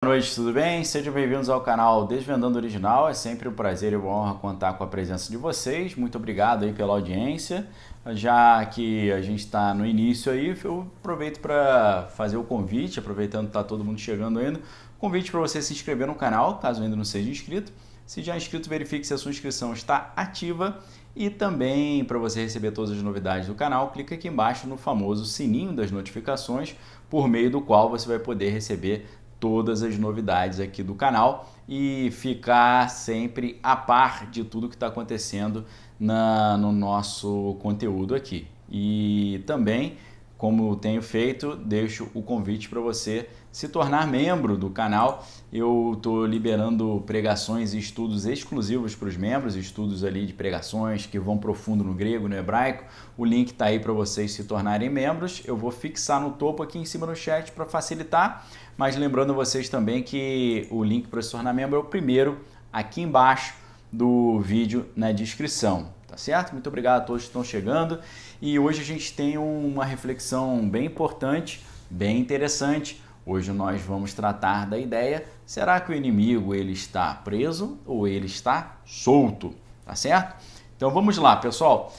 Boa noite, tudo bem? Sejam bem-vindos ao canal Desvendando Original. É sempre um prazer e uma honra contar com a presença de vocês. Muito obrigado aí pela audiência. Já que a gente está no início aí, eu aproveito para fazer o convite, aproveitando que está todo mundo chegando ainda, convite para você se inscrever no canal, caso ainda não seja inscrito. Se já é inscrito, verifique se a sua inscrição está ativa. E também, para você receber todas as novidades do canal, clica aqui embaixo no famoso sininho das notificações, por meio do qual você vai poder receber todas as novidades aqui do canal e ficar sempre a par de tudo que está acontecendo no nosso conteúdo aqui. E também, como tenho feito, deixo o convite para você se tornar membro do canal. Eu estou liberando pregações e estudos exclusivos para os membros, estudos ali de pregações que vão profundo no grego, no hebraico. O link está aí para vocês se tornarem membros. Eu vou fixar no topo aqui em cima no chat para facilitar, mas lembrando vocês também que o link para se tornar membro é o primeiro aqui embaixo do vídeo na descrição. Tá certo? Muito obrigado a todos que estão chegando. E hoje a gente tem uma reflexão bem importante, bem interessante. Hoje nós vamos tratar da ideia: será que o inimigo ele está preso ou ele está solto? Tá certo? Então vamos lá, pessoal.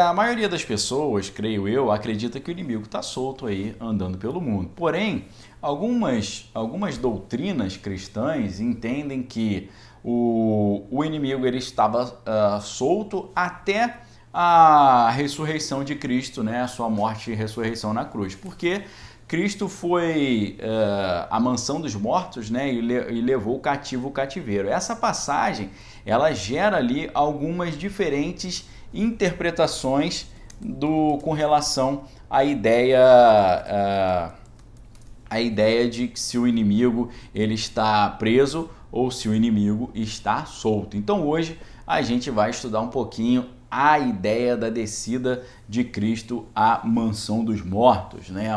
A maioria das pessoas, creio eu, acredita que o inimigo está solto aí andando pelo mundo. Porém, algumas doutrinas cristãs entendem que o inimigo ele estava solto até a ressurreição de Cristo, né? A sua morte e ressurreição na cruz. Porque Cristo foi à mansão dos mortos, né? E levou o cativo o cativeiro. Essa passagem ela gera ali algumas diferentes interpretações com relação à ideia de que se o inimigo ele está preso ou se o inimigo está solto. Então hoje a gente vai estudar um pouquinho a ideia da descida de Cristo à mansão dos mortos, né?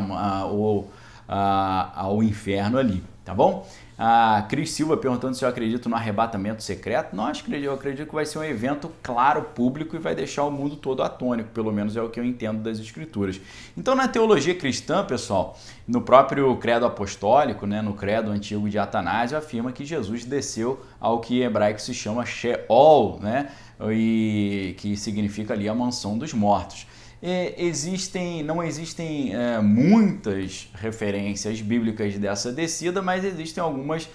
Ao inferno ali, tá bom? A Cris Silva perguntando se eu acredito no arrebatamento secreto. Não, eu acredito que vai ser um evento claro, público e vai deixar o mundo todo atônico, pelo menos é o que eu entendo das escrituras. Então na teologia cristã, pessoal, no próprio credo apostólico, né, no credo antigo de Atanásio, afirma que Jesus desceu ao que em hebraico se chama Sheol, né, e que significa ali a mansão dos mortos. Não existem muitas referências bíblicas dessa descida, mas existem algumas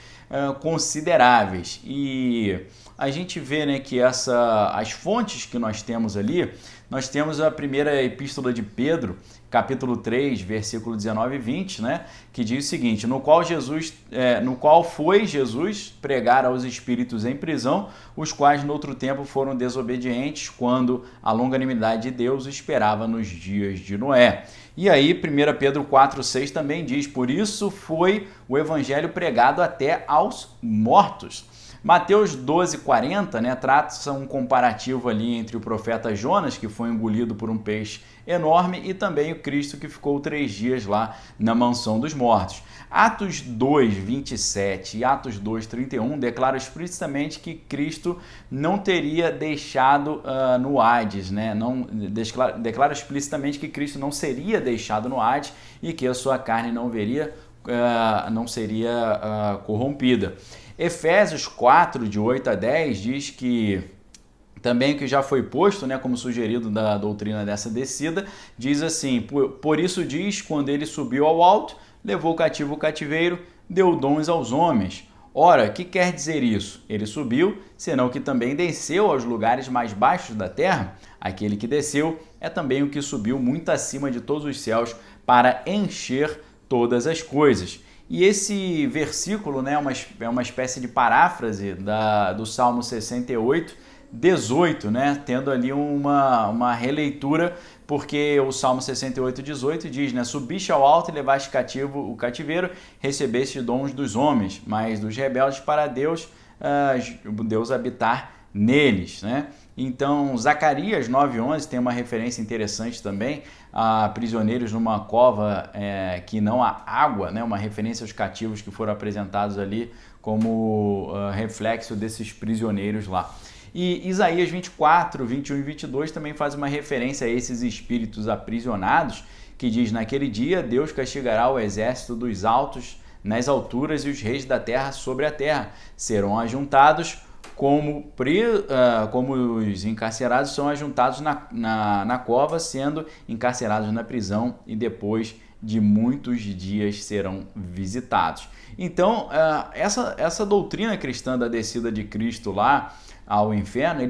consideráveis. E a gente vê, né, que as fontes que nós temos ali, nós temos a primeira epístola de Pedro, capítulo 3, versículo 19 e 20, né, que diz o seguinte: no qual foi Jesus pregar aos espíritos em prisão, os quais no outro tempo foram desobedientes, quando a longanimidade de Deus esperava nos dias de Noé. E aí 1 Pedro 4,6 também diz: por isso foi o evangelho pregado até aos mortos. Mateus 12,40, né, trata um comparativo ali entre o profeta Jonas, que foi engolido por um peixe enorme, e também o Cristo que ficou 3 dias lá na mansão dos mortos. Atos 2,27 e Atos 2,31 declaram explicitamente que Cristo não teria deixado no Hades, né? Declara explicitamente que Cristo não seria deixado no Hades e que a sua carne não seria corrompida. Efésios 4, de 8 a 10, diz que também o que já foi posto, né, como sugerido da doutrina dessa descida, diz assim: por isso diz, quando ele subiu ao alto, levou cativo o cativeiro, deu dons aos homens. Ora, que quer dizer isso? Ele subiu, senão que também desceu aos lugares mais baixos da terra. Aquele que desceu é também o que subiu muito acima de todos os céus para encher todas as coisas. E esse versículo, né, é uma espécie de paráfrase do Salmo 68, 18, né, tendo ali uma releitura, porque o Salmo 68, 18 diz, né, subiste ao alto e levaste cativo o cativeiro, recebeste dons dos homens, mas dos rebeldes para Deus habitar neles, né? Então, Zacarias 9,11 tem uma referência interessante também a prisioneiros numa cova que não há água, né? Uma referência aos cativos que foram apresentados ali como reflexo desses prisioneiros lá. E Isaías 24, 21 e 22 também faz uma referência a esses espíritos aprisionados, que diz: naquele dia Deus castigará o exército dos altos nas alturas e os reis da terra sobre a terra serão ajuntados como os encarcerados são ajuntados na cova, sendo encarcerados na prisão e depois de muitos dias serão visitados. Então, essa doutrina cristã da descida de Cristo lá ao inferno,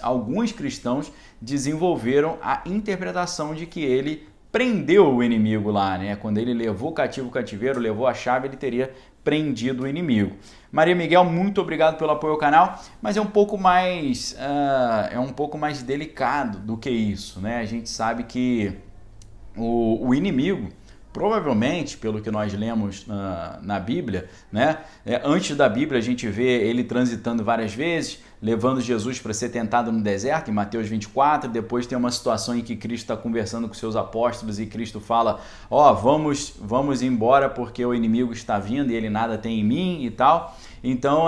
alguns cristãos desenvolveram a interpretação de que ele prendeu o inimigo lá, né? Quando ele levou cativo o cativeiro, levou a chave, ele teria prendido o inimigo. Maria Miguel, muito obrigado pelo apoio ao canal, mas é um pouco mais delicado do que isso, né? A gente sabe que o inimigo, provavelmente, pelo que nós lemos na Bíblia, né? Antes da Bíblia a gente vê ele transitando várias vezes, levando Jesus para ser tentado no deserto, em Mateus 24, depois tem uma situação em que Cristo está conversando com seus apóstolos e Cristo fala, vamos embora porque o inimigo está vindo e ele nada tem em mim e tal. Então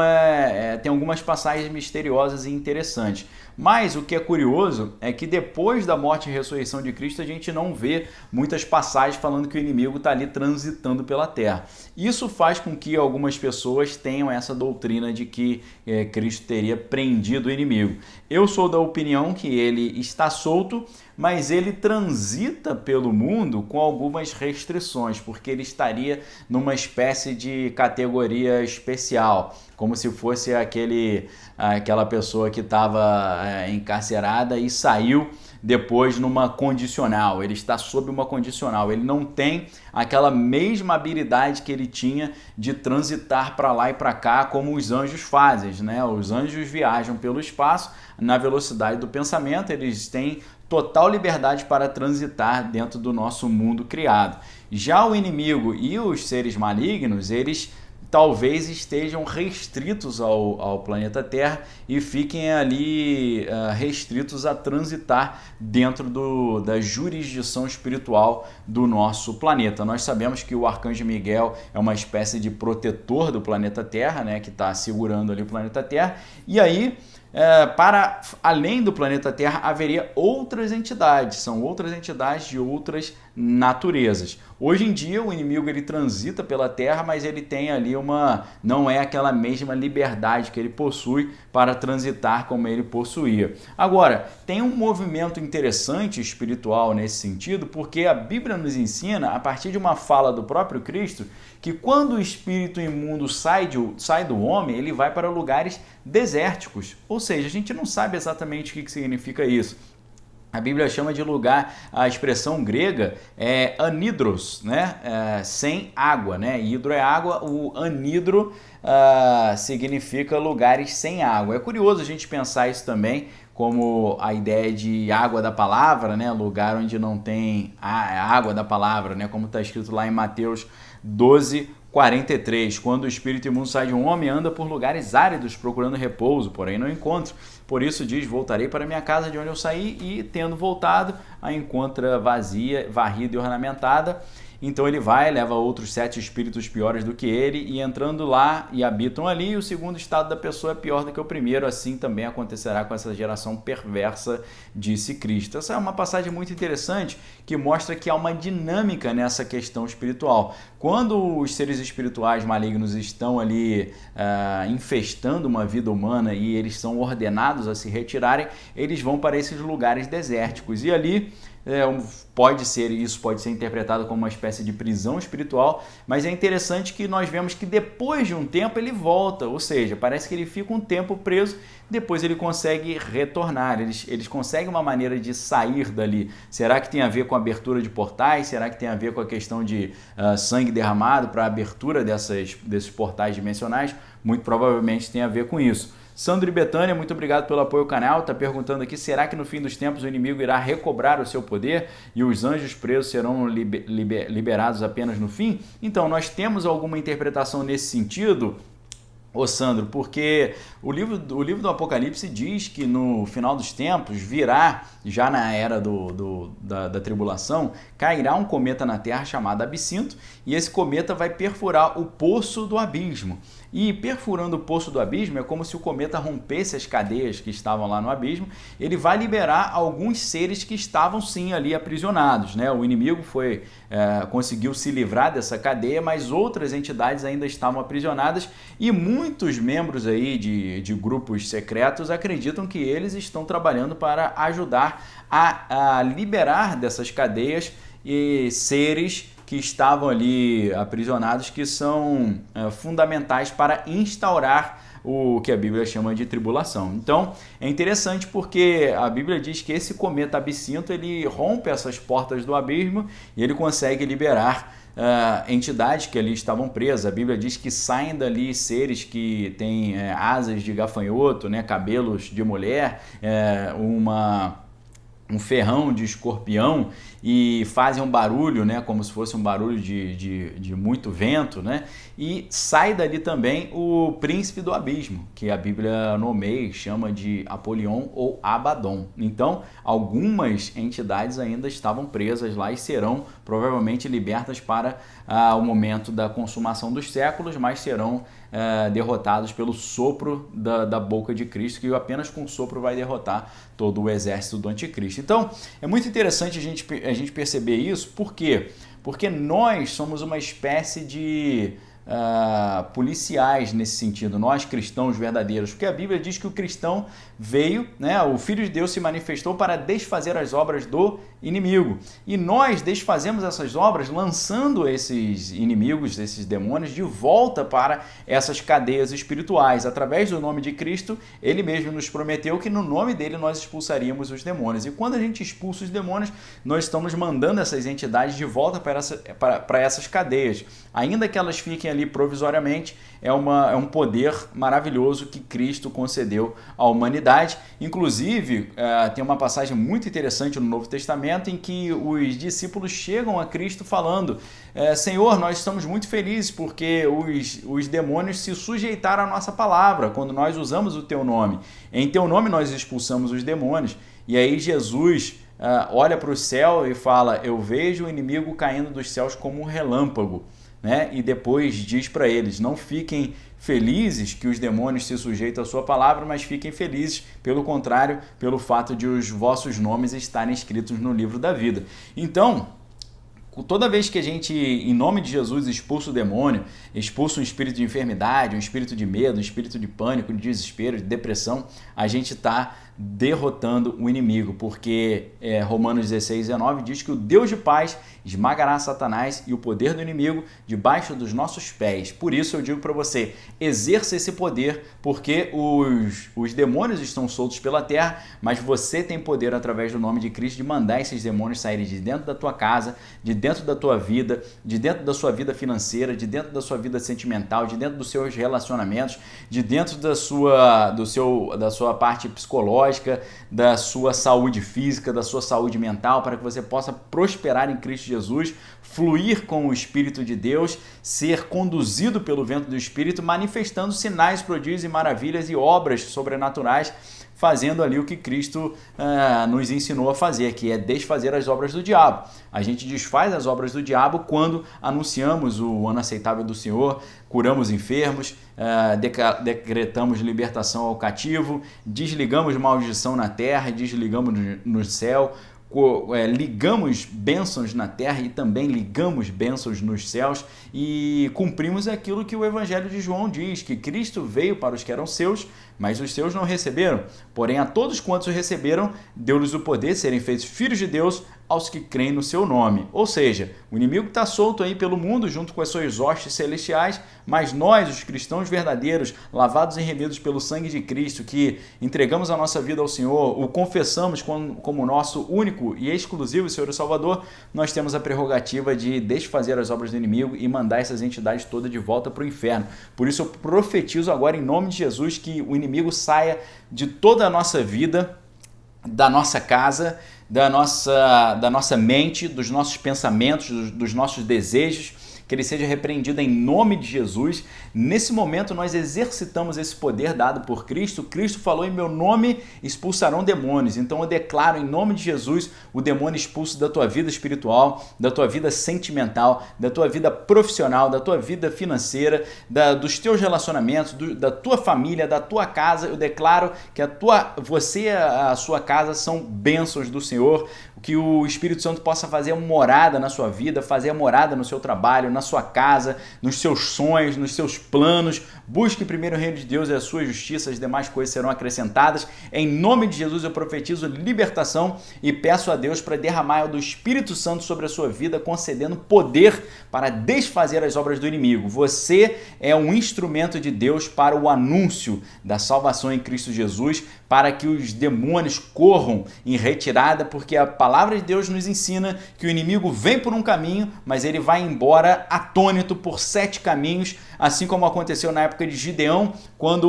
tem algumas passagens misteriosas e interessantes. Mas o que é curioso é que depois da morte e ressurreição de Cristo a gente não vê muitas passagens falando que o inimigo está ali transitando pela terra. Isso faz com que algumas pessoas tenham essa doutrina de que Cristo teria prendido o inimigo. Eu sou da opinião que ele está solto, mas ele transita pelo mundo com algumas restrições, porque ele estaria numa espécie de categoria especial, como se fosse aquela pessoa que estava encarcerada e saiu depois numa condicional. Ele está sob uma condicional, ele não tem aquela mesma habilidade que ele tinha de transitar para lá e para cá como os anjos fazem, né? Os anjos viajam pelo espaço na velocidade do pensamento, eles têm total liberdade para transitar dentro do nosso mundo criado. Já o inimigo e os seres malignos, eles talvez estejam restritos ao planeta Terra e fiquem ali restritos a transitar dentro da jurisdição espiritual do nosso planeta. Nós sabemos que o Arcanjo Miguel é uma espécie de protetor do planeta Terra, né, que está segurando ali o planeta Terra, e aí para além do planeta Terra haveria outras entidades, são outras entidades de outras naturezas. Hoje em dia o inimigo ele transita pela Terra, mas ele tem ali não é aquela mesma liberdade que ele possui para transitar como ele possuía. Agora, tem um movimento interessante espiritual nesse sentido, porque a Bíblia nos ensina, a partir de uma fala do próprio Cristo, que quando o espírito imundo sai do homem, ele vai para lugares desérticos. Ou seja, a gente não sabe exatamente o que significa isso. A Bíblia chama de lugar, a expressão grega é anidros, né? Sem água, né? Hidro é água, o anidro significa lugares sem água. É curioso a gente pensar isso também como a ideia de água da palavra, né? Lugar onde não tem a água da palavra, né? Como está escrito lá em Mateus 12:43, quando o espírito imundo sai de um homem, anda por lugares áridos procurando repouso, porém não encontra. Por isso diz, voltarei para minha casa de onde eu saí, e tendo voltado, a encontra vazia, varrida e ornamentada. Então ele vai, leva outros 7 espíritos piores do que ele, e entrando lá e habitam ali, o segundo estado da pessoa é pior do que o primeiro, assim também acontecerá com essa geração perversa, disse Cristo. Essa é uma passagem muito interessante que mostra que há uma dinâmica nessa questão espiritual. Quando os seres espirituais malignos estão ali infestando uma vida humana e eles são ordenados a se retirarem, eles vão para esses lugares desérticos, e ali isso pode ser interpretado como uma espécie de prisão espiritual, mas é interessante que nós vemos que depois de um tempo ele volta, ou seja, parece que ele fica um tempo preso, depois ele consegue retornar, eles conseguem uma maneira de sair dali. Será que tem a ver com a abertura de portais? Será que tem a ver com a questão de sangue derramado para a abertura desses portais dimensionais? Muito provavelmente tem a ver com isso. Sandro e Betânia, muito obrigado pelo apoio ao canal. Está perguntando aqui, será que no fim dos tempos o inimigo irá recobrar o seu poder e os anjos presos serão liberados apenas no fim? Então, nós temos alguma interpretação nesse sentido, ô Sandro, porque o livro do Apocalipse diz que no final dos tempos virá, já na era da tribulação, cairá um cometa na Terra chamado Absinto, e esse cometa vai perfurar o poço do abismo. e perfurando o poço do abismo, é como se o cometa rompesse as cadeias que estavam lá no abismo, ele vai liberar alguns seres que estavam sim ali aprisionados, né? O inimigo conseguiu se livrar dessa cadeia, mas outras entidades ainda estavam aprisionadas e muitos membros aí de grupos secretos acreditam que eles estão trabalhando para ajudar a liberar dessas cadeias e seres que estavam ali aprisionados, que são fundamentais para instaurar o que a Bíblia chama de tribulação. Então, é interessante porque a Bíblia diz que esse cometa absinto, ele rompe essas portas do abismo e ele consegue liberar entidades que ali estavam presas. A Bíblia diz que saem dali seres que têm asas de gafanhoto, né, cabelos de mulher, um ferrão de escorpião e fazem um barulho, né, como se fosse um barulho de muito vento, né, e sai dali também o príncipe do abismo, que a Bíblia nomeia e chama de Apolion ou Abaddon. Então, algumas entidades ainda estavam presas lá e serão provavelmente libertas para o momento da consumação dos séculos, mas serão derrotados pelo sopro da boca de Cristo, que apenas com o sopro vai derrotar todo o exército do anticristo. Então, é muito interessante a gente perceber isso. Por quê? Porque nós somos uma espécie de policiais nesse sentido, nós cristãos verdadeiros, porque a Bíblia diz que o cristão veio, né, o Filho de Deus se manifestou para desfazer as obras do inimigo, e nós desfazemos essas obras lançando esses inimigos, esses demônios de volta para essas cadeias espirituais. Através do nome de Cristo, ele mesmo nos prometeu que no nome dele nós expulsaríamos os demônios, e quando a gente expulsa os demônios, nós estamos mandando essas entidades de volta para essas cadeias, ainda que elas fiquem ali provisoriamente. É um poder maravilhoso que Cristo concedeu à humanidade. Inclusive, tem uma passagem muito interessante no Novo Testamento em que os discípulos chegam a Cristo falando: Senhor, nós estamos muito felizes porque os demônios se sujeitaram à nossa palavra quando nós usamos o teu nome. Em teu nome nós expulsamos os demônios. E aí Jesus olha para o céu e fala: eu vejo o inimigo caindo dos céus como um relâmpago. Né? E depois diz para eles: não fiquem felizes que os demônios se sujeitam à sua palavra, mas fiquem felizes, pelo contrário, pelo fato de os vossos nomes estarem escritos no livro da vida. Então, toda vez que a gente, em nome de Jesus, expulsa o demônio, expulsa um espírito de enfermidade, um espírito de medo, um espírito de pânico, de desespero, de depressão, a gente está derrotando o inimigo, porque Romanos 16:19 diz que o Deus de paz esmagará Satanás e o poder do inimigo debaixo dos nossos pés. Por isso eu digo para você, exerça esse poder, porque os demônios estão soltos pela terra, mas você tem poder através do nome de Cristo de mandar esses demônios saírem de dentro da tua casa, de dentro da tua vida, de dentro da sua vida financeira, de dentro da sua vida sentimental, de dentro dos seus relacionamentos, de dentro da sua parte psicológica, da sua saúde física, da sua saúde mental, para que você possa prosperar em Cristo Jesus, fluir com o Espírito de Deus, ser conduzido pelo vento do Espírito, manifestando sinais, prodígios e maravilhas e obras sobrenaturais, fazendo ali o que Cristo nos ensinou a fazer, que é desfazer as obras do diabo. A gente desfaz as obras do diabo quando anunciamos o ano aceitável do Senhor, curamos enfermos, decretamos libertação ao cativo, desligamos maldição na terra, desligamos no céu, ligamos bênçãos na terra e também ligamos bênçãos nos céus e cumprimos aquilo que o Evangelho de João diz, que Cristo veio para os que eram seus, mas os seus não receberam. Porém, a todos quantos o receberam, deu-lhes o poder de serem feitos filhos de Deus aos que creem no seu nome. Ou seja, o inimigo está solto aí pelo mundo junto com as suas hostes celestiais, mas nós, os cristãos verdadeiros, lavados e remidos pelo sangue de Cristo, que entregamos a nossa vida ao Senhor, o confessamos como nosso único e exclusivo Senhor e Salvador, nós temos a prerrogativa de desfazer as obras do inimigo e mandar essas entidades todas de volta para o inferno. Por isso eu profetizo agora em nome de Jesus que o inimigo saia de toda a nossa vida, da nossa casa, da nossa mente, dos nossos pensamentos, dos nossos desejos, que ele seja repreendido em nome de Jesus. Nesse momento nós exercitamos esse poder dado por Cristo. Cristo falou: em meu nome expulsarão demônios. Então eu declaro em nome de Jesus o demônio expulso da tua vida espiritual, da tua vida sentimental, da tua vida profissional, da tua vida financeira, dos teus relacionamentos, da tua família, da tua casa. Eu declaro que você e a sua casa são bênçãos do Senhor, que o Espírito Santo possa fazer morada na sua vida, fazer morada no seu trabalho, na sua casa, nos seus sonhos, nos seus planos. Busque primeiro o reino de Deus e a sua justiça, as demais coisas serão acrescentadas. Em nome de Jesus eu profetizo libertação e peço a Deus para derramar do Espírito Santo sobre a sua vida, concedendo poder para desfazer as obras do inimigo. Você é um instrumento de Deus para o anúncio da salvação em Cristo Jesus, para que os demônios corram em retirada, porque a palavra de Deus nos ensina que o inimigo vem por um caminho, mas ele vai embora atônito por 7 caminhos, assim como aconteceu na época de Gideão, quando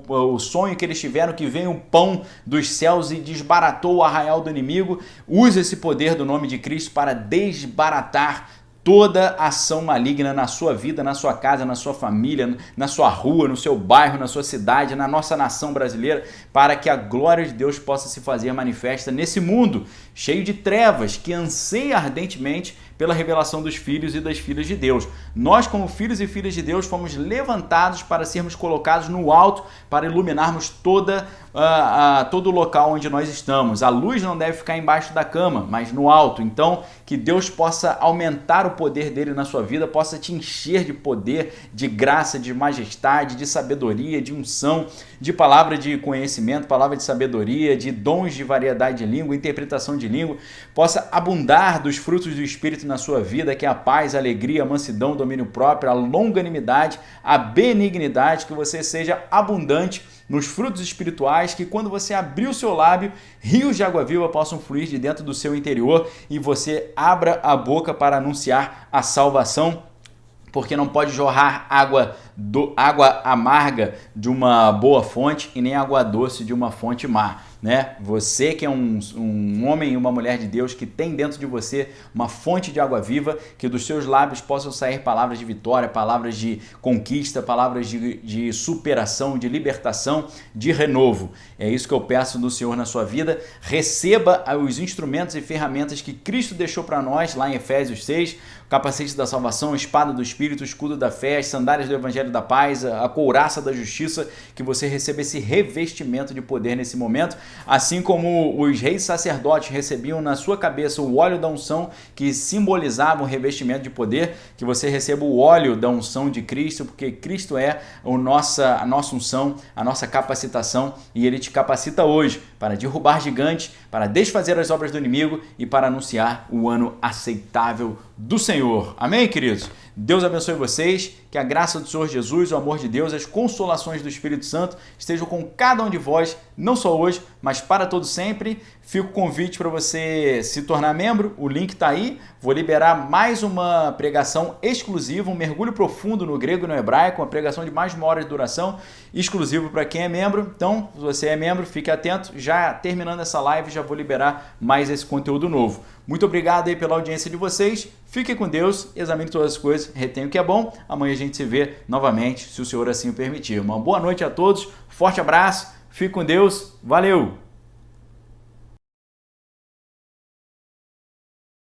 o sonho que eles tiveram, que veio o pão dos céus e desbaratou o arraial do inimigo. Use esse poder do nome de Cristo para desbaratar toda ação maligna na sua vida, na sua casa, na sua família, na sua rua, no seu bairro, na sua cidade, na nossa nação brasileira, para que a glória de Deus possa se fazer manifesta nesse mundo cheio de trevas, que anseia ardentemente pela revelação dos filhos e das filhas de Deus. Nós, como filhos e filhas de Deus, fomos levantados para sermos colocados no alto, para iluminarmos todo o local onde nós estamos. A luz não deve ficar embaixo da cama, mas no alto. Então, que Deus possa aumentar o poder dele na sua vida, possa te encher de poder, de graça, de majestade, de sabedoria, de unção, de palavra de conhecimento, palavra de sabedoria, de dons de variedade de língua, interpretação de língua, possa abundar dos frutos do Espírito na sua vida, que é a paz, a alegria, a mansidão, o domínio próprio, a longanimidade, a benignidade, que você seja abundante nos frutos espirituais, que quando você abrir o seu lábio, rios de água viva possam fluir de dentro do seu interior e você abra a boca para anunciar a salvação, porque não pode jorrar água amarga de uma boa fonte e nem água doce de uma fonte má, né? Você que é um homem e uma mulher de Deus, que tem dentro de você uma fonte de água viva, que dos seus lábios possam sair palavras de vitória, palavras de conquista, palavras de superação, de libertação, de renovo. É isso que eu peço do Senhor na sua vida. Receba os instrumentos e ferramentas que Cristo deixou para nós lá em Efésios 6, o capacete da salvação, a espada do Espírito, o escudo da fé, as sandálias do Evangelho da paz, a couraça da justiça, que você receba esse revestimento de poder nesse momento, assim como os reis sacerdotes recebiam na sua cabeça o óleo da unção, que simbolizava o revestimento de poder, que você receba o óleo da unção de Cristo, porque Cristo é a nossa unção, a nossa capacitação, e Ele te capacita hoje para derrubar gigantes, para desfazer as obras do inimigo e para anunciar o ano aceitável do Senhor. Amém, queridos? Deus abençoe vocês, que a graça do Senhor Jesus, o amor de Deus, as consolações do Espírito Santo estejam com cada um de vós, não só hoje, mas para todo sempre. Fica o convite para você se tornar membro, o link está aí. Vou liberar mais uma pregação exclusiva, um mergulho profundo no grego e no hebraico, uma pregação de mais de 1 hora de duração, exclusivo para quem é membro. Então, se você é membro, fique atento. Já terminando essa live, já vou liberar mais esse conteúdo novo. Muito obrigado aí pela audiência de vocês. Fique com Deus, examine todas as coisas, retenha o que é bom. Amanhã a gente se vê novamente, se o Senhor assim o permitir. Uma boa noite a todos, forte abraço, fique com Deus, valeu!